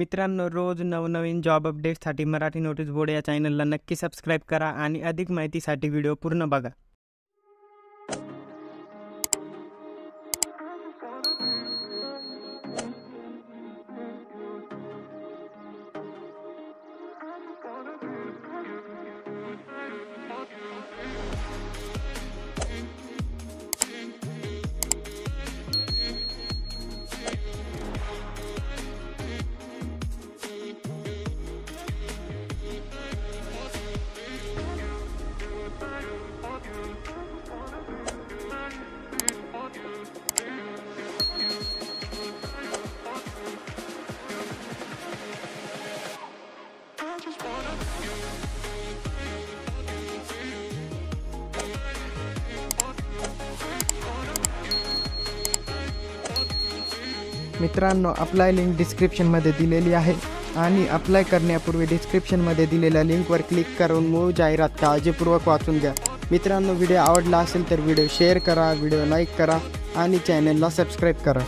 मित्रांनो, रोज नवनवीन job अपडेट्ससाठी Marathi notice board या चॅनलला नक्की सबस्क्राईब करा आणि अधिक माहितीसाठी व्हिडिओ पूर्ण बघा. मित्रांनो, अप्लाय लिंक डिस्क्रिप्शनमध्ये दिलेली आहे आणि अप्लाय करण्यापूर्वी डिस्क्रिप्शनमध्ये दिलेल्या लिंकवर क्लिक करून मूळ जाहिरात काळजीपूर्वक वाचून घ्या. मित्रांनो, व्हिडिओ आवडला असेल तर व्हिडिओ शेअर करा, व्हिडिओ लाईक करा आणि चॅनलला सबस्क्राईब करा.